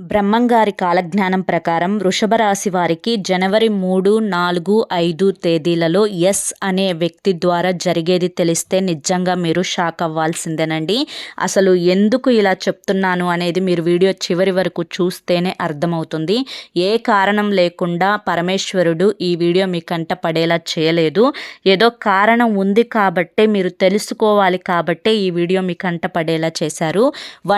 బ్రహ్మంగారి కాలజ్ఞానం ప్రకారం వృషభ రాశి వారికి జనవరి 3, 4, 5 తేదీలలో ఎస్ అనే వ్యక్తి ద్వారా జరిగేది తెలిస్తే నిజంగా మీరు షాక్ అవ్వాల్సిందేనండి. అసలు ఎందుకు ఇలా చెప్తున్నాను అనేది మీరు వీడియో చివరి వరకు చూస్తేనే అర్థమవుతుంది. ఏ కారణం లేకుండా పరమేశ్వరుడు ఈ వీడియో మీ కంట పడేలా చేయలేదు. ఏదో కారణం ఉంది కాబట్టే, మీరు తెలుసుకోవాలి కాబట్టే ఈ వీడియో మీ కంట పడేలా చేశారు.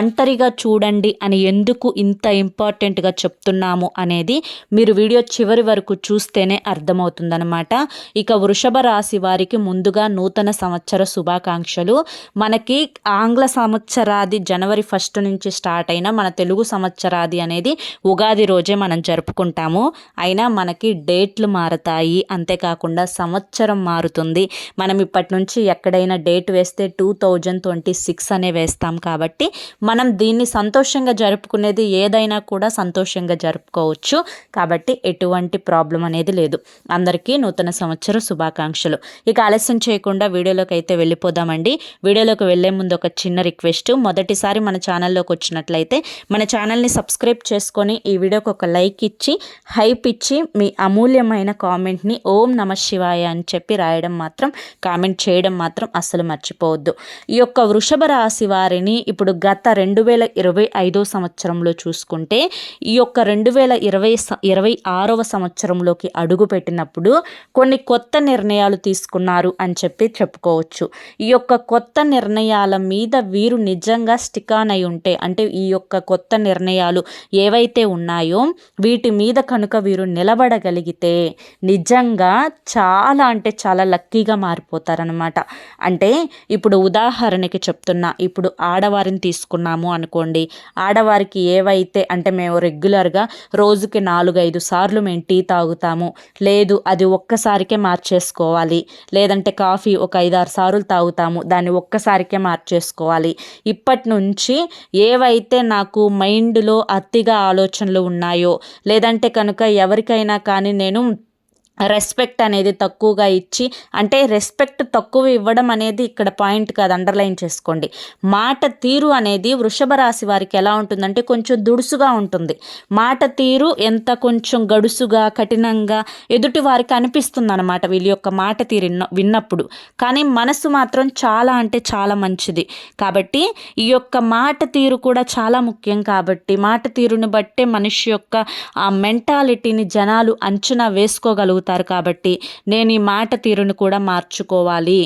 ఒంటరిగా చూడండి అని ఎందుకు ఇంత ఇంపార్టెంట్గా చెప్తున్నాము అనేది మీరు వీడియో చివరి వరకు చూస్తేనే అర్థమవుతుందన్నమాట. ఇక వృషభ రాశి వారికి ముందుగా నూతన సంవత్సర శుభాకాంక్షలు. మనకి ఆంగ్ల సంవత్సరాది జనవరి 1 నుంచి స్టార్ట్ అయిన మన తెలుగు సంవత్సరాది అనేది ఉగాది రోజే మనం జరుపుకుంటాము. అయినా మనకి డేట్లు మారతాయి, అంతేకాకుండా సంవత్సరం మారుతుంది. మనం ఇప్పటి నుంచి ఎక్కడైనా డేట్ వేస్తే 2026 అనే వేస్తాం. కాబట్టి మనం దీన్ని సంతోషంగా జరుపుకునేది ఏదైనా కూడా సంతోషంగా జరుపుకోవచ్చు. కాబట్టి ఎటువంటి ప్రాబ్లం అనేది లేదు. అందరికీ నూతన సంవత్సర శుభాకాంక్షలు. ఇక ఆలస్యం చేయకుండా వీడియోలోకి అయితే వెళ్ళిపోదామండి. వీడియోలోకి వెళ్ళే ముందు ఒక చిన్న రిక్వెస్ట్. మొదటిసారి మన ఛానల్లోకి వచ్చినట్లయితే మన ఛానల్ని సబ్స్క్రైబ్ చేసుకొని ఈ వీడియోకి ఒక లైక్ ఇచ్చి, హైప్ ఇచ్చి, మీ అమూల్యమైన కామెంట్ని ఓం నమ శివాయ అని చెప్పి కామెంట్ చేయడం మాత్రం అస్సలు మర్చిపోవద్దు. ఈ యొక్క వృషభ రాశి వారిని ఇప్పుడు గత 2025 సంవత్సరంలో చూసుకుంటే, ఈ యొక్క 2026వ సంవత్సరంలోకి అడుగు పెట్టినప్పుడు కొన్ని కొత్త నిర్ణయాలు తీసుకున్నారు అని చెప్పుకోవచ్చు. ఈ యొక్క కొత్త నిర్ణయాల మీద వీరు నిజంగా స్టిక్ ఆన్ అయి ఉంటే, అంటే ఈ యొక్క కొత్త నిర్ణయాలు ఏవైతే ఉన్నాయో వీటి మీద కనుక వీరు నిలబడగలిగితే నిజంగా చాలా అంటే చాలా లక్కీగా మారిపోతారనమాట. అంటే ఇప్పుడు ఉదాహరణకి చెప్తున్నా, ఇప్పుడు ఆడవారిని తీసుకున్నాము అనుకోండి. ఆడవారికి ఏవైతే అంటే మేము రెగ్యులర్గా రోజుకి 4-5 సార్లు మేము టీ తాగుతాము, లేదు అది ఒక్కసారికే మార్చేసుకోవాలి, లేదంటే కాఫీ ఒక 5-6 సార్లు తాగుతాము, దాన్ని ఒక్కసారికే మార్చేసుకోవాలి. ఇప్పటి నుంచి ఏవైతే నాకు మైండ్లో అతిగా ఆలోచనలు ఉన్నాయో, లేదంటే కనుక ఎవరికైనా కానీ నేను రెస్పెక్ట్ అనేది తక్కువగా ఇచ్చి, అంటే రెస్పెక్ట్ తక్కువ ఇవ్వడం అనేది ఇక్కడ పాయింట్ కాదు, అండర్లైన్ చేసుకోండి. మాట తీరు అనేది వృషభ రాశి వారికి ఎలా ఉంటుందంటే కొంచెం దుడుసుగా ఉంటుంది. మాట తీరు ఎంత కొంచెం గడుసుగా, కఠినంగా ఎదుటి వారికి అనిపిస్తుంది అనమాట వీళ్ళ యొక్క మాట తీరు విన్నప్పుడు. కానీ మనసు మాత్రం చాలా అంటే చాలా మంచిది. కాబట్టి ఈ యొక్క మాట తీరు కూడా చాలా ముఖ్యం. కాబట్టి మాట తీరుని బట్టే మనిషి యొక్క ఆ మెంటాలిటీని జనాలు అంచనా వేసుకోగలుగుతారు. కాబట్టి నేను ఈ మాట తీరును కూడా మార్చుకోవాలి,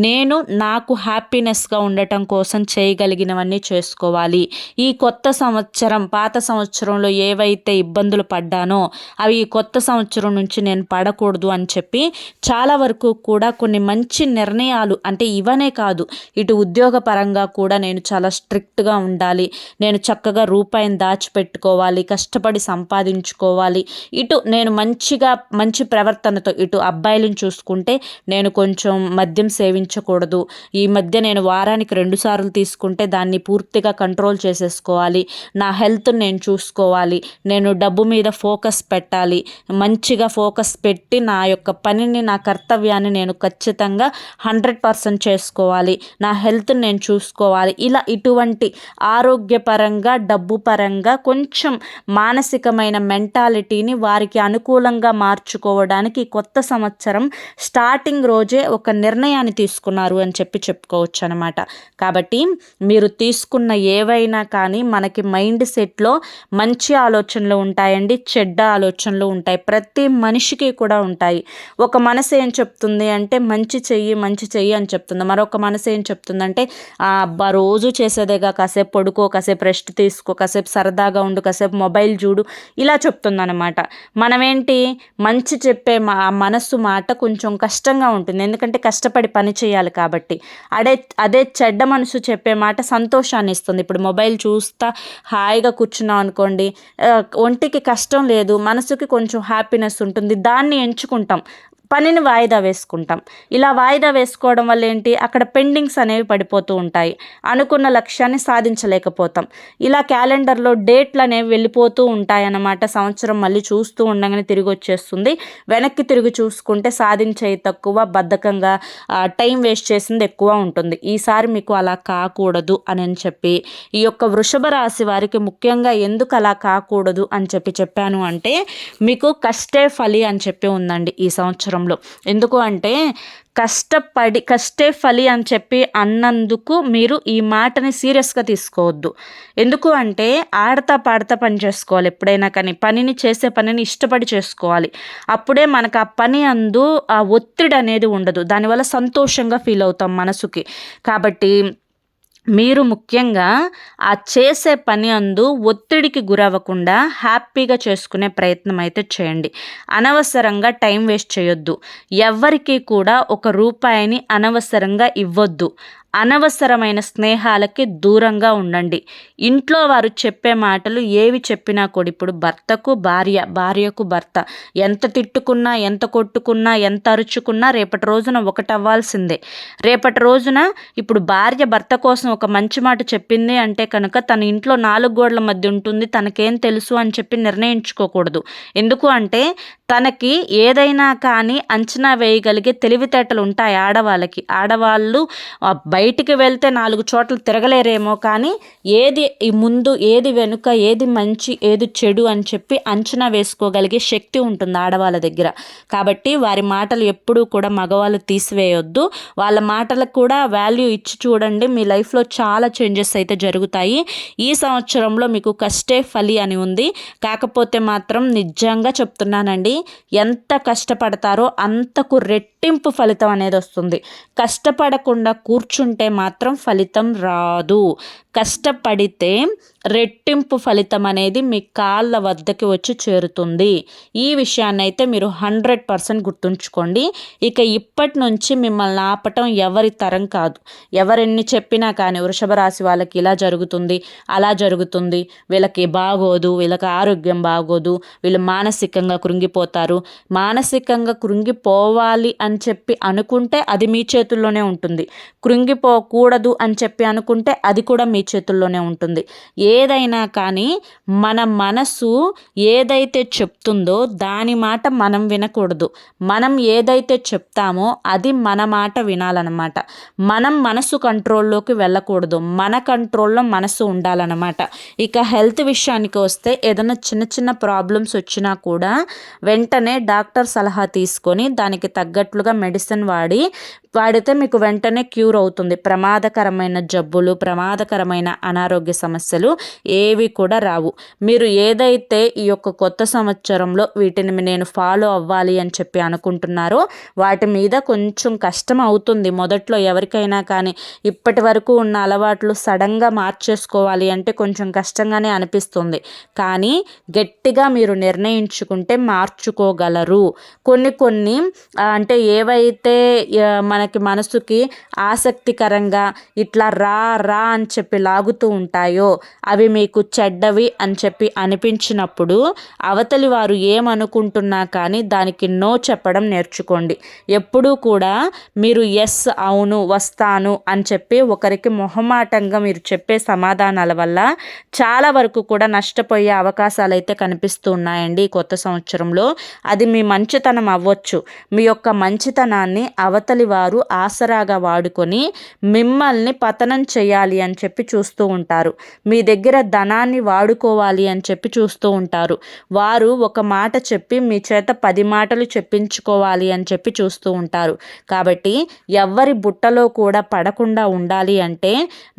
నేను నాకు హ్యాపీనెస్గా ఉండటం కోసం చేయగలిగినవన్నీ చేసుకోవాలి. ఈ కొత్త సంవత్సరం, పాత సంవత్సరంలో ఏవైతే ఇబ్బందులు పడ్డానో అవి ఈ కొత్త సంవత్సరం నుంచి నేను పడకూడదు అని చెప్పి చాలా వరకు కూడా కొన్ని మంచి నిర్ణయాలు, అంటే ఇవనే కాదు, ఇటు ఉద్యోగ పరంగా కూడా నేను చాలా స్ట్రిక్ట్గా ఉండాలి, నేను చక్కగా రూపాయిని దాచిపెట్టుకోవాలి, కష్టపడి సంపాదించుకోవాలి, ఇటు నేను మంచి ప్రవర్తనతో, ఇటు అబ్బాయిలను చూసుకుంటే నేను కొంచెం మద్యం సేవించకూడదు, ఈ మధ్య నేను వారానికి 2 సార్లు తీసుకుంటే దాన్ని పూర్తిగా కంట్రోల్ చేసేసుకోవాలి, నా హెల్త్ నేను చూసుకోవాలి, నేను డబ్బు మీద ఫోకస్ పెట్టాలి, మంచిగా ఫోకస్ పెట్టి నా యొక్క పనిని, నా కర్తవ్యాన్ని నేను ఖచ్చితంగా 100% చేసుకోవాలి, నా హెల్త్ నేను చూసుకోవాలి. ఇలా ఇటువంటి ఆరోగ్యపరంగా, డబ్బు పరంగా కొంచెం మానసికమైన మెంటాలిటీని వారికి అనుకూలంగా మార్చుకోవడానికి కొత్త సంవత్సరం స్టార్టింగ్ రోజే ఒక నిర్ణయాన్ని తీసుకున్నారు అని చెప్పుకోవచ్చు అనమాట. కాబట్టి మీరు తీసుకున్న ఏవైనా కానీ మనకి మైండ్ సెట్లో మంచి ఆలోచనలు ఉంటాయండి, చెడ్డ ఆలోచనలు ఉంటాయి. ప్రతి మనిషికి కూడా ఉంటాయి. ఒక మనసు ఏం చెప్తుంది అంటే మంచి చెయ్యి అని చెప్తుంది. మరొక మనసు ఏం చెప్తుందంటే అబ్బా రోజు చేసేదేగా, కాసేపు పడుకో, కాసేపు రెస్ట్ తీసుకో, కాసేపు సరదాగా ఉండు, కాసేపు మొబైల్ చూడు, ఇలా చెప్తుందన్నమాట. మనమేంటి మంచి చెప్పే మనస్సు మాట కొంచెం కష్టంగా ఉంటుంది, ఎందుకంటే కష్టపడి పని చేయాలి కాబట్టి. అదే చెడ్డ మనసు చెప్పే మాట సంతోషాన్ని ఇస్తుంది. ఇప్పుడు మొబైల్ చూస్తా హాయిగా కూర్చున్నాం అనుకోండి, ఒంటికి కష్టం లేదు, మనసుకి కొంచెం హ్యాపీనెస్ ఉంటుంది, దాన్ని ఎంచుకుంటాం. పనిని వాయిదా వేసుకుంటాం. ఇలా వాయిదా వేసుకోవడం వల్ల ఏంటి, అక్కడ పెండింగ్స్ అనేవి పడిపోతూ ఉంటాయి. అనుకున్న లక్ష్యాన్ని సాధించలేకపోతాం. ఇలా క్యాలెండర్లో డేట్లు అనేవి వెళ్ళిపోతూ ఉంటాయన్నమాట. సంవత్సరం మళ్ళీ చూస్తూ ఉండగానే తిరిగి వచ్చేస్తుంది. వెనక్కి తిరిగి చూసుకుంటే సాధించేది తక్కువ, బద్ధకంగా టైం వేస్ట్ చేసింది ఎక్కువ ఉంటుంది. ఈసారి మీకు అలా కాకూడదు అని చెప్పి ఈ యొక్క వృషభ రాశి వారికి ముఖ్యంగా ఎందుకు అలా కాకూడదు అని చెప్పాను అంటే, మీకు కష్టే ఫలి అని చెప్పి ఉందండి ఈ సంవత్సరంలో. ఎందుకు అంటే కష్టే ఫలి అని చెప్పి అన్నందుకు మీరు ఈ మాటని సీరియస్గా తీసుకోవద్దు. ఎందుకు అంటే ఆడతా పాడతా పని చేసుకోవాలి. ఎప్పుడైనా కానీ చేసే పనిని ఇష్టపడి చేసుకోవాలి. అప్పుడే మనకు ఆ పని అందు ఆ ఒత్తిడి అనేది ఉండదు. దానివల్ల సంతోషంగా ఫీల్ అవుతాం మనసుకి. కాబట్టి మీరు ముఖ్యంగా ఆ చేసే పని అందు ఒత్తిడికి గురవ్వకుండా హ్యాపీగా చేసుకునే ప్రయత్నం అయితే చేయండి. అనవసరంగా టైం వేస్ట్ చేయొద్దు. ఎవ్వరికీ కూడా ₹1 అనవసరంగా ఇవ్వొద్దు. అనవసరమైన స్నేహాలకి దూరంగా ఉండండి. ఇంట్లో వారు చెప్పే మాటలు ఏవి చెప్పినా కూడా, ఇప్పుడు భర్తకు భార్య, భార్యకు భర్త ఎంత తిట్టుకున్నా, ఎంత కొట్టుకున్నా, ఎంత అరుచుకున్నా రేపటి రోజున ఒకటవ్వాల్సిందే. రేపటి రోజున ఇప్పుడు భార్య భర్త కోసం ఒక మంచి మాట చెప్పింది అంటే కనుక తన ఇంట్లో 4 గోడల మధ్య ఉంటుంది, తనకేం తెలుసు అని చెప్పి నిర్ణయించుకోకూడదు. ఎందుకు అంటే తనకి ఏదైనా కానీ అంచనా వేయగలిగే తెలివితేటలు ఉంటాయి ఆడవాళ్ళకి. ఆడవాళ్ళు బయటికి వెళ్తే 4 చోట్ల తిరగలేరేమో, కానీ ఏది ముందు, ఏది వెనుక, ఏది మంచి, ఏది చెడు అని చెప్పి అంచనా వేసుకోగలిగే శక్తి ఉంటుంది ఆడవాళ్ళ దగ్గర. కాబట్టి వారి మాటలు ఎప్పుడూ కూడా మగవాళ్ళు తీసివేయొద్దు. వాళ్ళ మాటలకు కూడా వాల్యూ ఇచ్చి చూడండి. మీ లైఫ్లో చాలా చేంజెస్ అయితే జరుగుతాయి. ఈ సంవత్సరంలో మీకు కష్టే ఫలి అని ఉంది. కాకపోతే మాత్రం నిజంగా చెప్తున్నానండి, ఎంత కష్టపడతారో అంతకు రెట్టింపు ఫలితం అనేది వస్తుంది. కష్టపడకుండా కూర్చుంటే మాత్రం ఫలితం రాదు. కష్టపడితే రెట్టింపు ఫలితం అనేది మీ కాళ్ళ వద్దకి వచ్చి చేరుతుంది. ఈ విషయాన్ని అయితే మీరు 100% గుర్తుంచుకోండి. ఇక ఇప్పటి నుంచి మిమ్మల్ని ఆపటం ఎవరి తరం కాదు. ఎవరెన్ని చెప్పినా కానీ వృషభ రాశి వాళ్ళకి ఇలా జరుగుతుంది, అలా జరుగుతుంది, వీళ్ళకి బాగోదు, వీళ్ళకి ఆరోగ్యం బాగోదు, వీళ్ళు మానసికంగా కృంగిపోతారు. మానసికంగా కృంగిపోవాలి అని చెప్పి అనుకుంటే అది మీ చేతుల్లోనే ఉంటుంది. కృంగిపోకూడదు అని చెప్పి అనుకుంటే అది కూడా మీ చేతుల్లోనే ఉంటుంది. ఏదైనా కానీ మన మనసు ఏదైతే చెప్తుందో దాని మాట మనం వినకూడదు. మనం ఏదైతే చెప్తామో అది మన మాట వినాలన్నమాట. మనం మనసు కంట్రోల్లోకి వెళ్ళకూడదు. మన కంట్రోల్లో మనసు ఉండాలన్నమాట. ఇక హెల్త్ విషయానికి వస్తే ఏదైనా చిన్న చిన్న ప్రాబ్లమ్స్ వచ్చినా కూడా వెంటనే డాక్టర్ సలహా తీసుకొని దానికి తగ్గట్లుగా మెడిసిన్ వాడితే మీకు వెంటనే క్యూర్ అవుతుంది. ప్రమాదకరమైన జబ్బులు, ప్రమాదకరమైన అనారోగ్య సమస్యలు ఏవి కూడా రావు. మీరు ఏదైతే ఈ యొక్క కొత్త సంవత్సరంలో వీటిని నేను ఫాలో అవ్వాలి అని చెప్పి అనుకుంటున్నారో వాటి మీద కొంచెం కష్టం అవుతుంది మొదట్లో ఎవరికైనా కానీ. ఇప్పటి వరకు ఉన్న అలవాట్లు సడన్గా మార్చేసుకోవాలి అంటే కొంచెం కష్టంగానే అనిపిస్తుంది. కానీ గట్టిగా మీరు నిర్ణయించుకుంటే మార్చుకోగలరు. కొన్ని అంటే ఏవైతే మనకి మనసుకి ఆసక్తికరంగా ఇట్లా రా అని చెప్పి లాగుతూ ఉంటాయో అవి మీకు చెడ్డవి అని చెప్పి అనిపించినప్పుడు అవతలి వారు ఏమనుకుంటున్నా కానీ దానికి నో చెప్పడం నేర్చుకోండి. ఎప్పుడూ కూడా మీరు ఎస్, అవును, వస్తాను అని చెప్పి ఒకరికి మొహమాటంగా మీరు చెప్పే సమాధానాల వల్ల చాలా వరకు కూడా నష్టపోయే అవకాశాలు అయితే కనిపిస్తూ ఉన్నాయండి ఈ కొత్త సంవత్సరంలో. అది మీ మంచితనం అవ్వచ్చు. మీ యొక్క మంచితనాన్ని అవతలి వారు ఆసరాగా వాడుకొని మిమ్మల్ని పతనం చేయాలి అని చెప్పి చూస్తూ ఉంటారు. మీ దగ్గర ధనాన్ని వాడుకోవాలి అని చెప్పి చూస్తూ ఉంటారు. వారు ఒక మాట చెప్పి మీ చేత 10 మాటలు చెప్పించుకోవాలి అని చెప్పి చూస్తూ ఉంటారు. కాబట్టి ఎవ్వరి బుట్టలో కూడా పడకుండా ఉండాలి అంటే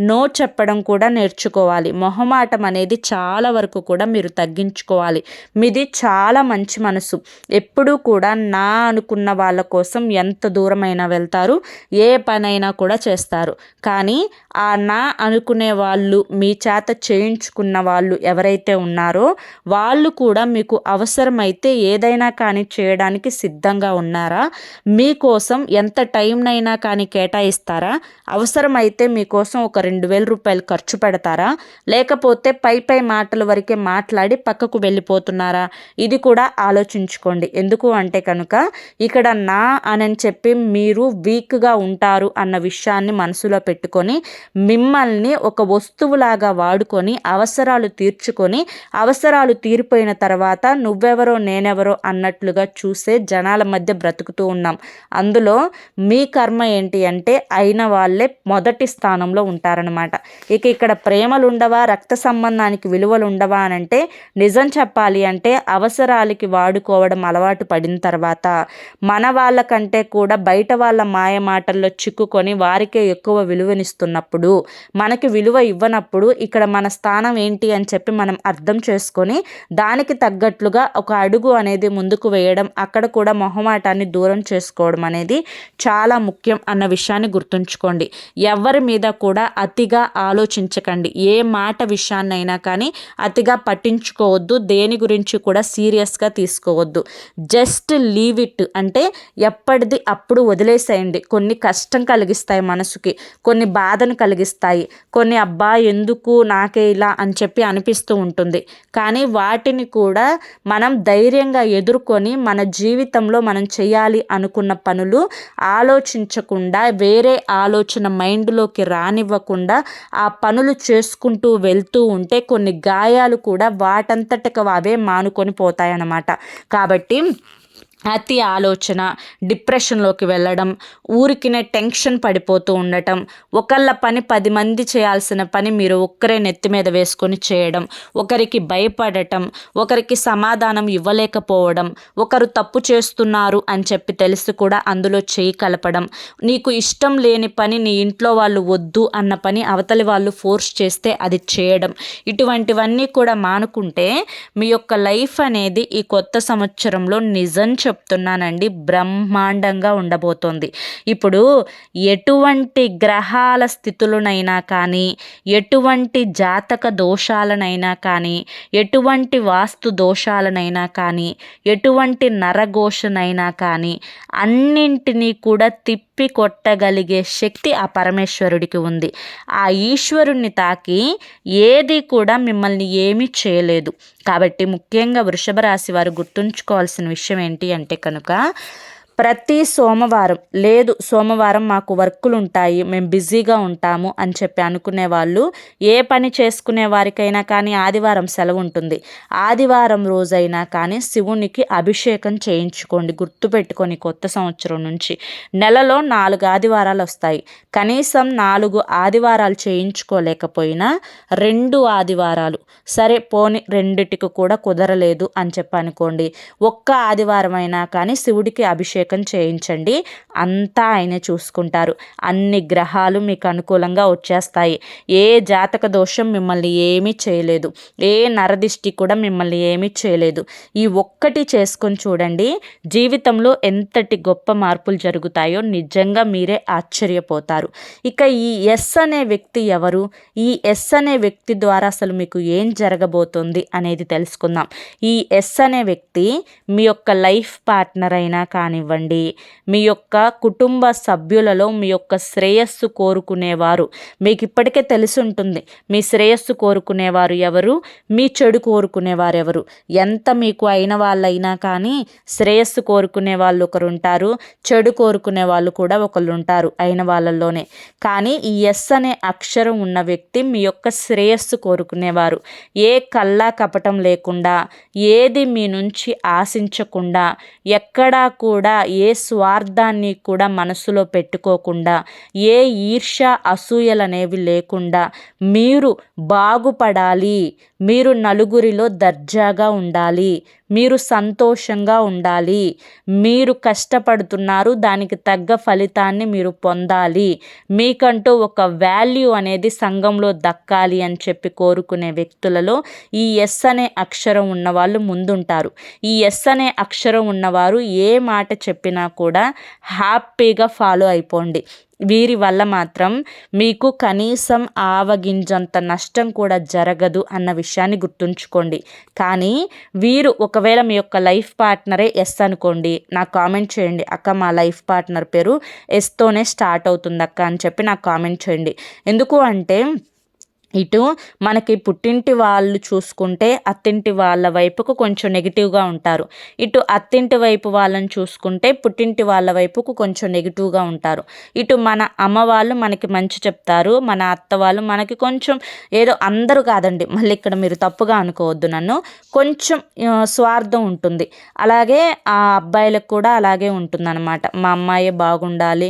నో చెప్పడం కూడా నేర్చుకోవాలి. మొహమాటం అనేది చాలా వరకు కూడా మీరు తగ్గించుకోవాలి. మీది చాలా మంచి మనసు. ఎప్పుడూ కూడా నా అనుకున్న వాళ్ళ కోసం ఎంత దూరమైనా వెళ్తారు. చేస్తారు, ఏ పనైనా కూడా చేస్తారు. కానీ ఆ నా అనుకునే వాళ్ళు, మీ చేత చేయించుకున్న వాళ్ళు ఎవరైతే ఉన్నారో వాళ్ళు కూడా మీకు అవసరమైతే ఏదైనా కానీ చేయడానికి సిద్ధంగా ఉన్నారా? మీకోసం ఎంత టైంనైనా కానీ కేటాయిస్తారా? అవసరమైతే మీకోసం ఒక 2,000 రూపాయలు ఖర్చు పెడతారా? లేకపోతే పై మాటల వరకే మాట్లాడి పక్కకు వెళ్ళిపోతున్నారా? ఇది కూడా ఆలోచించుకోండి. ఎందుకు అంటే కనుక ఇక్కడ నా అని చెప్పి మీరు వీక్గా ఉంటారు అన్న విషయాన్ని మనసులో పెట్టుకొని మిమ్మల్ని ఒక వస్తువులాగా వాడుకొని అవసరాలు తీర్చుకొని, అవసరాలు తీరిపోయిన తర్వాత నువ్వెవరో నేనెవరో అన్నట్లుగా చూసే జనాల మధ్య బ్రతుకుతూ ఉన్నాం. అందులో మీ కర్మ ఏంటి అంటే అయిన వాళ్ళే మొదటి స్థానంలో ఉంటారనమాట. ఇక్కడ ప్రేమలు ఉండవా, రక్త సంబంధానికి విలువలు ఉండవా అని అంటే నిజం చెప్పాలి అంటే అవసరాలకి వాడుకోవడం అలవాటు పడిన తర్వాత మన వాళ్ళకంటే కూడా బయట వాళ్ళ మాయ మాటల్లో చిక్కుకొని వారికే ఎక్కువ విలువనిస్తున్నప్పుడు, మనకి విలువ ఇవ్వనప్పుడు ఇక్కడ మన స్థానం ఏంటి అని చెప్పి మనం అర్థం చేసుకొని దానికి తగ్గట్లుగా ఒక అడుగు అనేది ముందుకు వేయడం, అక్కడ కూడా మొహమాటాన్ని దూరం చేసుకోవడం అనేది చాలా ముఖ్యం అన్న విషయాన్ని గుర్తుంచుకోండి. ఎవరి మీద కూడా అతిగా ఆలోచించకండి. ఏ మాట విషయాన్నైనా కానీ అతిగా పట్టించుకోవద్దు. దేని గురించి కూడా సీరియస్గా తీసుకోవద్దు. జస్ట్ లీవ్ ఇట్ అంటే ఎప్పటిది అప్పుడు వదిలేసేయండి. కొన్ని కష్టం కలిగిస్తాయి మనసుకి, కొన్ని బాధను కలిగిస్తాయి, కొన్ని అబ్బా ఎందుకు నాకే ఇలా అని చెప్పి అనిపిస్తూ ఉంటుంది. కానీ వాటిని కూడా మనం ధైర్యంగా ఎదుర్కొని మన జీవితంలో మనం చేయాలి అనుకున్న పనులు ఆలోచించకుండా, వేరే ఆలోచన మైండ్లోకి రానివ్వకుండా ఆ పనులు చేసుకుంటూ వెళ్తూ ఉంటే కొన్ని గాయాలు కూడా వాటంతటికి అవే మానుకొని పోతాయన్నమాట. కాబట్టి అతి ఆలోచన, డిప్రెషన్లోకి వెళ్ళడం, ఊరికినే టెన్షన్ పడిపోతూ ఉండటం, ఒకళ్ళ పని 10 మంది చేయాల్సిన పని మీరు ఒక్కరే నెత్తి మీద వేసుకొని చేయడం, ఒకరికి భయపడటం, ఒకరికి సమాధానం ఇవ్వలేకపోవడం, ఒకరు తప్పు చేస్తున్నారు అని చెప్పి తెలిసి కూడా అందులో చేయి కలపడం, నీకు ఇష్టం లేని పని నీ ఇంట్లో వాళ్ళు వద్దు అన్న పని అవతలి వాళ్ళు ఫోర్స్ చేస్తే అది చేయడం, ఇటువంటివన్నీ కూడా మానుకుంటే మీ యొక్క లైఫ్ అనేది ఈ కొత్త సంవత్సరంలో నిజం చెప్తున్నానండి బ్రహ్మాండంగా ఉండబోతోంది. ఇప్పుడు ఎటువంటి గ్రహాల స్థితులనైనా కానీ, ఎటువంటి జాతక దోషాలనైనా కానీ, ఎటువంటి వాస్తు దోషాలనైనా కానీ, ఎటువంటి నరఘోషనైనా కానీ అన్నింటినీ కూడా తిప్పి కొట్టగలిగే శక్తి ఆ పరమేశ్వరుడికి ఉంది. ఆ ఈశ్వరుణ్ణి తాకి ఏది కూడా మిమ్మల్ని ఏమీ చేయలేదు. కాబట్టి ముఖ్యంగా వృషభ రాశి వారు గుర్తుంచుకోవాల్సిన విషయం ఏంటి అంటే కనుక ప్రతి సోమవారం, లేదు సోమవారం మాకు వర్కులు ఉంటాయి, మేము బిజీగా ఉంటాము అని చెప్పి అనుకునే వాళ్ళు, ఏ పని చేసుకునే వారికైనా కానీ ఆదివారం సెలవు ఉంటుంది. ఆదివారం రోజైనా కానీ శివునికి అభిషేకం చేయించుకోండి. గుర్తుపెట్టుకొని కొత్త సంవత్సరం నుంచి నెలలో 4 ఆదివారాలు వస్తాయి. కనీసం 4 ఆదివారాలు చేయించుకోలేకపోయినా 2 ఆదివారాలు సరే పోని, 2టికి కూడా కుదరలేదు అని చెప్పి అనుకోండి, ఒక్క ఆదివారం అయినా కానీ శివుడికి అభిషేకం చేయించండి. అంతా ఆయనే చూసుకుంటారు. అన్ని గ్రహాలు మీకు అనుకూలంగా వచ్చేస్తాయి. ఏ జాతక దోషం మిమ్మల్ని ఏమీ చేయలేదు, ఏ నరదిష్టి కూడా మిమ్మల్ని ఏమీ చేయలేదు. ఈ ఒక్కటి చేసుకొని చూడండి, జీవితంలో ఎంతటి గొప్ప మార్పులు జరుగుతాయో నిజంగా మీరే ఆశ్చర్యపోతారు. ఇక ఈ ఎస్ అనే వ్యక్తి ఎవరు, ఈ ఎస్ అనే వ్యక్తి ద్వారా అసలు మీకు ఏం జరగబోతుంది అనేది తెలుసుకుందాం. ఈ ఎస్ అనే వ్యక్తి మీ యొక్క లైఫ్ పార్ట్నర్ అయినా కానివ్వండి, మీ యొక్క కుటుంబ సభ్యులలో మీ యొక్క శ్రేయస్సు కోరుకునేవారు, మీకు ఇప్పటికే తెలిసి ఉంటుంది మీ శ్రేయస్సు కోరుకునేవారు ఎవరు, మీ చెడు కోరుకునేవారు ఎవరు. ఎంత మీకు అయిన వాళ్ళైనా కానీ శ్రేయస్సు కోరుకునే వాళ్ళు ఒకరు ఉంటారు, చెడు కోరుకునే వాళ్ళు కూడా ఒకళ్ళు ఉంటారు అయిన వాళ్ళల్లోనే. కానీ ఈ ఎస్ అనే అక్షరం ఉన్న వ్యక్తి మీ యొక్క శ్రేయస్సు కోరుకునేవారు. ఏ కల్లా కపటం లేకుండా, ఏది మీ నుంచి ఆశించకుండా, ఎక్కడా కూడా ఏ స్వార్థాన్ని కూడా మనసులో పెట్టుకోకుండా, ఏ ఈర్ష్య అసూయలనేవి లేకుండా, మీరు బాగుపడాలి, మీరు నలుగురిలో దర్జాగా ఉండాలి, మీరు సంతోషంగా ఉండాలి, మీరు కష్టపడుతున్నారు, దానికి తగ్గ ఫలితాన్ని మీరు పొందాలి, మీకంటూ ఒక వాల్యూ అనేది సంఘంలో దక్కాలి అని చెప్పి కోరుకునే వ్యక్తులలో ఈ ఎస్ అనే అక్షరం ఉన్నవాళ్ళు ముందుంటారు. ఈ ఎస్ అనే అక్షరం ఉన్నవారు ఏ మాట చెప్పినా కూడా హ్యాపీగా ఫాలో అయిపోండి. వీరి వల్ల మాత్రం మీకు కనీసం ఆవగింజంత నష్టం కూడా జరగదు అన్న విషయాన్ని గుర్తుంచుకోండి. కానీ వీరు ఒకవేళ మీ యొక్క లైఫ్ పార్ట్నరే ఎస్ అనుకోండి, నాకు కామెంట్ చేయండి, అక్క మా లైఫ్ పార్ట్నర్ పేరు ఎస్తోనే స్టార్ట్ అవుతుంది అక్క అని చెప్పి నాకు కామెంట్ చేయండి. ఎందుకు అంటే ఇటు మనకి పుట్టింటి వాళ్ళు చూసుకుంటే అత్తింటి వాళ్ళ వైపుకు కొంచెం నెగిటివ్గా ఉంటారు, ఇటు అత్తింటి వైపు వాళ్ళని చూసుకుంటే పుట్టింటి వాళ్ళ వైపుకు కొంచెం నెగిటివ్గా ఉంటారు. ఇటు మన అమ్మ వాళ్ళు మనకి మంచి చెప్తారు, మన అత్త వాళ్ళు మనకి కొంచెం ఏదో, అందరూ కాదండి, మళ్ళీ ఇక్కడ మీరు తప్పుగా అనుకోవద్దు నన్ను, కొంచెం స్వార్థం ఉంటుంది. అలాగే ఆ అబ్బాయిలకు కూడా అలాగే ఉంటుందన్నమాట. మా అమ్మాయే బాగుండాలి,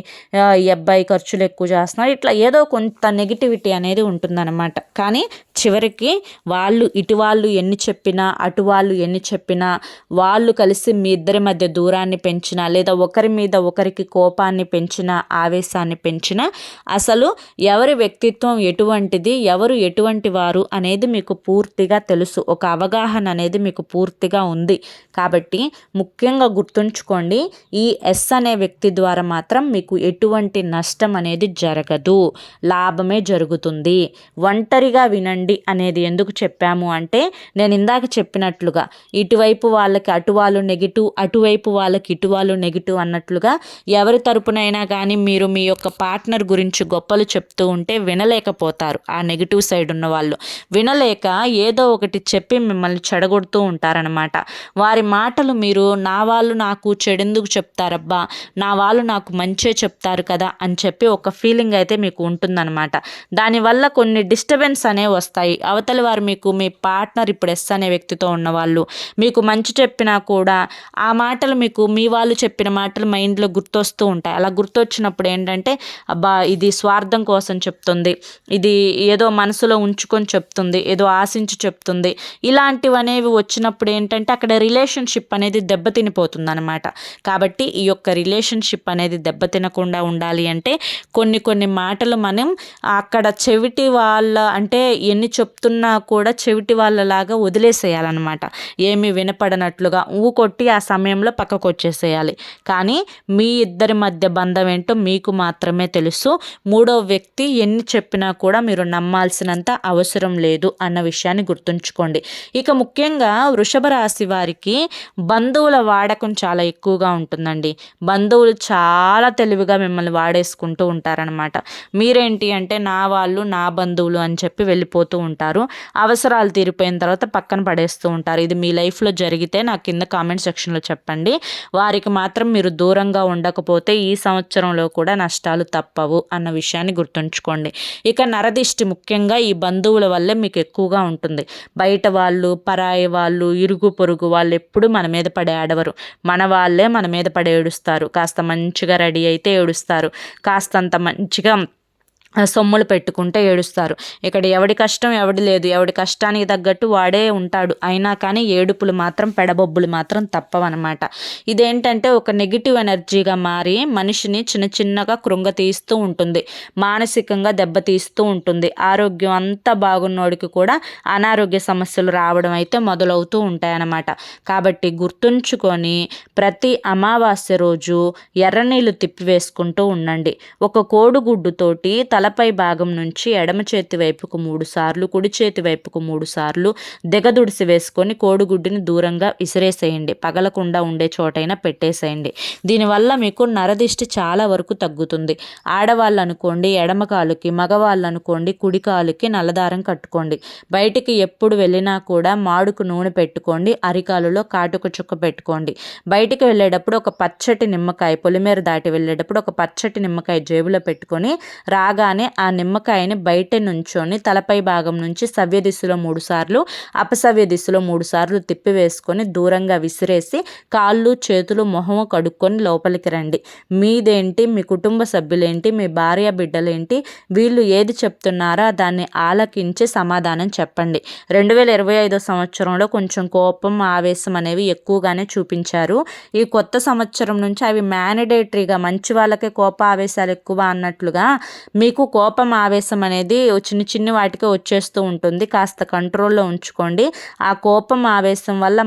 ఈ అబ్బాయి ఖర్చులు ఎక్కువ చేస్తున్నారు, ఇట్లా ఏదో కొంత నెగిటివిటీ అనేది ఉంటుందన్నమాట. కానీ చివరికి ఇటు వాళ్ళు ఎన్ని చెప్పినా అటు వాళ్ళు ఎన్ని చెప్పినా, వాళ్ళు కలిసి మీ ఇద్దరి మధ్య దూరాన్ని పెంచినా, లేదా ఒకరి మీద ఒకరికి కోపాన్ని పెంచినా, ఆవేశాన్ని పెంచినా, అసలు ఎవరి వ్యక్తిత్వం ఎటువంటిది, ఎవరు ఎటువంటి వారు అనేది మీకు పూర్తిగా తెలుసు, ఒక అవగాహన అనేది మీకు పూర్తిగా ఉంది. కాబట్టి ముఖ్యంగా గుర్తుంచుకోండి, ఈ ఎస్ అనే వ్యక్తి ద్వారా మాత్రం మీకు ఎటువంటి నష్టం అనేది జరగదు, లాభమే జరుగుతుంది. ఒంటరిగా వినండి అనేది ఎందుకు చెప్పాము అంటే, నేను ఇందాక చెప్పినట్లుగా ఇటువైపు వాళ్ళకి అటు వాళ్ళు నెగిటివ్, అటువైపు వాళ్ళకి ఇటు వాళ్ళు నెగిటివ్ అన్నట్లుగా ఎవరి తరపునైనా కానీ మీరు మీ యొక్క పార్ట్నర్ గురించి గొప్పలు చెప్తూ ఉంటే వినలేకపోతారు. ఆ నెగిటివ్ సైడ్ ఉన్న వాళ్ళు వినలేక ఏదో ఒకటి చెప్పి మిమ్మల్ని చెడగొడుతూ ఉంటారనమాట. వారి మాటలు మీరు నా వాళ్ళు నాకు చెడెందుకు చెప్తారబ్బా, నా వాళ్ళు నాకు మంచే చెప్తారు కదా అని చెప్పి ఒక ఫీలింగ్ అయితే మీకు ఉంటుందన్నమాట. దానివల్ల కొన్ని డిస్టర్బెన్స్ అనేవి వస్తాయి. అవతలి వారు మీకు, మీ పార్ట్నర్ ఇప్పుడు ఎస్ అనే వ్యక్తితో ఉన్నవాళ్ళు మీకు మంచి చెప్పినా కూడా ఆ మాటలు మీకు మీ వాళ్ళు చెప్పిన మాటలు మైండ్లో గుర్తొస్తూ ఉంటాయి. అలా గుర్తొచ్చినప్పుడు ఏంటంటే, అబ్బా ఇది స్వార్థం కోసం చెప్తుంది, ఇది ఏదో మనసులో ఉంచుకొని చెప్తుంది, ఏదో ఆశించి చెప్తుంది, ఇలాంటివి అనేవి వచ్చినప్పుడు ఏంటంటే అక్కడ రిలేషన్షిప్ అనేది దెబ్బతినిపోతుంది అనమాట. కాబట్టి ఈ యొక్క రిలేషన్షిప్ అనేది దెబ్బతినకుండా ఉండాలి అంటే కొన్ని మాటలు మనం అక్కడ చెవిటి వాళ్ళ, అంటే ఎన్ని చెప్తున్నా కూడా చెవిటి వాళ్ళలాగా వదిలేసేయాలన్నమాట. ఏమీ వినపడనట్లుగా కొట్టి ఆ సమయంలో పక్కకు వచ్చేసేయాలి. కానీ మీ ఇద్దరి మధ్య బంధం ఏంటో మీకు మాత్రమే తెలుసు. మూడో వ్యక్తి ఎన్ని చెప్పినా కూడా మీరు నమ్మాల్సినంత అవసరం లేదు అన్న విషయాన్ని గుర్తుంచుకోండి. ఇక ముఖ్యంగా వృషభ రాశి వారికి బంధువుల వాడకం చాలా ఎక్కువగా ఉంటుందండి. బంధువులు చాలా తెలివిగా మిమ్మల్ని వాడేసుకుంటూ ఉంటారనమాట. మీరేంటి అంటే నా వాళ్ళు, నా బంధువులు అని చెప్పి వెళ్ళిపోతూ ఉంటారు. అవసరాలు తీరిపోయిన తర్వాత పక్కన పడేస్తూ ఉంటారు. ఇది మీ లైఫ్లో జరిగితే నాకు కింద కామెంట్ సెక్షన్లో చెప్పండి. వారికి మాత్రం మీరు దూరంగా ఉండకపోతే ఈ సంవత్సరంలో కూడా నష్టాలు తప్పవు అన్న విషయాన్ని గుర్తుంచుకోండి. ఇక నరదిష్టి ముఖ్యంగా ఈ బంధువుల వల్లే మీకు ఎక్కువగా ఉంటుంది. బయట వాళ్ళు, పరాయి వాళ్ళు, ఇరుగు పొరుగు వాళ్ళు ఎప్పుడు మన మీద పడే ఆడవరు, మన వాళ్ళే మన మీద పడే ఏడుస్తారు. కాస్త మంచిగా రెడీ అయితే ఏడుస్తారు, కాస్తంత మంచిగా సొమ్ములు పెట్టుకుంటే ఏడుస్తారు. ఇక్కడ ఎవడి కష్టం ఎవడి లేదు, ఎవడి కష్టానికి తగ్గట్టు వాడే ఉంటాడు. అయినా కానీ ఏడుపులు మాత్రం, పెడబొబ్బులు మాత్రం తప్పవన్నమాట. ఇదేంటంటే ఒక నెగిటివ్ ఎనర్జీగా మారి మనిషిని చిన్నగా కృంగతీస్తూ ఉంటుంది, మానసికంగా దెబ్బతీస్తూ ఉంటుంది. ఆరోగ్యం అంతా బాగున్నోడికి కూడా అనారోగ్య సమస్యలు రావడం అయితే మొదలవుతూ ఉంటాయన్నమాట. కాబట్టి గుర్తుంచుకొని ప్రతి అమావాస్య రోజు ఎర్రనీళ్ళు తిప్పివేసుకుంటూ ఉండండి. ఒక కోడిగుడ్డుతోటి తలపై భాగం నుంచి ఎడమ చేతి వైపుకు 3 సార్లు, కుడి చేతి వైపుకు 3 సార్లు దిగదుడిసి వేసుకొని కోడిగుడ్డుని దూరంగా విసిరేసేయండి. పగలకుండా ఉండే చోటైనా పెట్టేసేయండి. దీనివల్ల మీకు నరదిష్టి చాలా వరకు తగ్గుతుంది. ఆడవాళ్ళు అనుకోండి ఎడమ కాలుకి, మగవాళ్ళు అనుకోండి కుడి కాలుకి నల్లదారం కట్టుకోండి. బయటికి ఎప్పుడు వెళ్ళినా కూడా మాడుకు నూనె పెట్టుకోండి, అరికాలులో కాటుక చుక్క పెట్టుకోండి. బయటికి వెళ్ళేటప్పుడు ఒక పచ్చటి నిమ్మకాయ, పొలిమేర దాటి వెళ్ళేటప్పుడు ఒక పచ్చటి నిమ్మకాయ జేబులో పెట్టుకొని రాగా తినగానే ఆ నిమ్మకాయని బయట నుంచొని తలపై భాగం నుంచి సవ్య దిశలో 3 సార్లు, అపసవ్య దిశలో 3 సార్లు తిప్పివేసుకొని దూరంగా విసిరేసి కాళ్ళు చేతులు మొహము కడుక్కొని లోపలికి రండి. మీదేంటి, మీ కుటుంబ సభ్యులేంటి, మీ భార్య బిడ్డలేంటి, వీళ్ళు ఏది చెప్తున్నారో దాన్ని ఆలకించి సమాధానం చెప్పండి. 2025 సంవత్సరంలో కొంచెం కోపం ఆవేశం అనేవి ఎక్కువగానే చూపించారు. ఈ కొత్త సంవత్సరం నుంచి అవి మ్యాండేటరీగా మంచి వాళ్ళకే కోప ఆవేశాలు ఎక్కువ అన్నట్లుగా మీకు కోపం ఆవేశం అనేది చిన్న వాటికే వచ్చేస్తూ ఉంటుంది. కాస్త కంట్రోల్లో ఉంచుకోండి. ఆ కోపం ఆవేశం వల్ల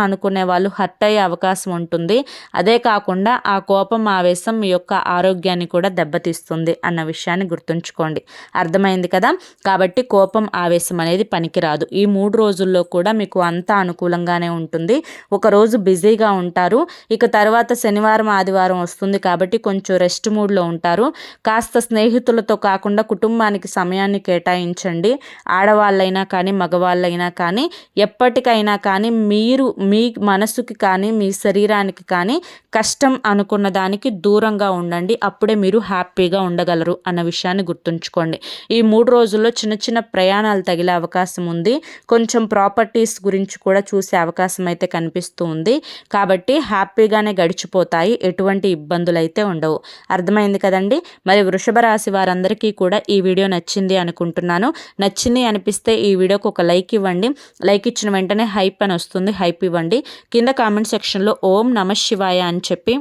అనుకునే వాళ్ళు హర్ట్ అయ్యే అవకాశం ఉంటుంది. అదే కాకుండా ఆ కోపం ఆవేశం మీ యొక్క ఆరోగ్యాన్ని కూడా దెబ్బతీస్తుంది అన్న విషయాన్ని గుర్తుంచుకోండి. అర్థమైంది కదా? కాబట్టి కోపం ఆవేశం అనేది పనికిరాదు. ఈ 3 రోజుల్లో కూడా మీకు అంతా అనుకూలంగానే ఉంటుంది. ఒకరోజు బిజీగా ఉంటారు. ఇక తర్వాత శనివారం ఆదివారం వస్తుంది కాబట్టి కొంచెం రెస్ట్ మూడ్లో ఉంటారు. కాస్త స్నేహితులతో కాకుండా కుటుంబానికి సమయాన్ని కేటాయించండి. ఆడవాళ్ళైనా కానీ మగవాళ్ళైనా కానీ ఎప్పటికైనా కానీ మీరు మీ మనసుకి కానీ మీ శరీరానికి కానీ కష్టం అనుకున్న దానికి దూరంగా ఉండండి. అప్పుడే మీరు హ్యాపీగా ఉండగలరు అన్న విషయాన్ని గుర్తుంచుకోండి. ఈ 3 రోజుల్లో చిన్న ప్రయాణాలు తగిలే అవకాశం ఉంది. కొంచెం ప్రాపర్టీస్ గురించి కూడా చూసే అవకాశం అయితే కనిపిస్తూ ఉంది. కాబట్టి హ్యాపీగానే గడిచిపోతాయి. ఎటువంటి ఇబ్బందులు అయితే ఉండవు. అర్థమైంది కదండి? మరి వృషభ రాశి వారందరికీ కూడా ఈ వీడియో నచ్చింది అనుకుంటున్నాను. నచ్చింది అనిపిస్తే ఈ వీడియోకి ఒక లైక్ ఇవ్వండి. లైక్ ఇచ్చిన వెంటనే హైప్ అని వస్తుంది. హైప్ ఇవ్వండి. కింద కామెంట్ సెక్షన్లో ఓం నమః శివాయ అని చెప్పి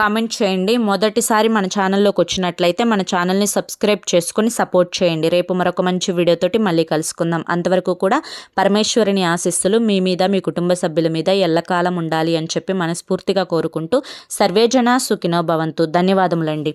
కామెంట్ చేయండి. మొదటిసారి మన ఛానల్లోకి వచ్చినట్లయితే మన ఛానల్ని సబ్స్క్రైబ్ చేసుకొని సపోర్ట్ చేయండి. రేపు మరొక మంచి వీడియోతోటి మళ్ళీ కలుసుకుందాం. అంతవరకు కూడా పరమేశ్వరుని ఆశీస్సులు మీ మీద, మీ కుటుంబ సభ్యుల మీద ఎల్లకాలం ఉండాలి అని చెప్పి మనస్ఫూర్తిగా కోరుకుంటూ సర్వేజన సుఖినో భవంతు. ధన్యవాదములండి.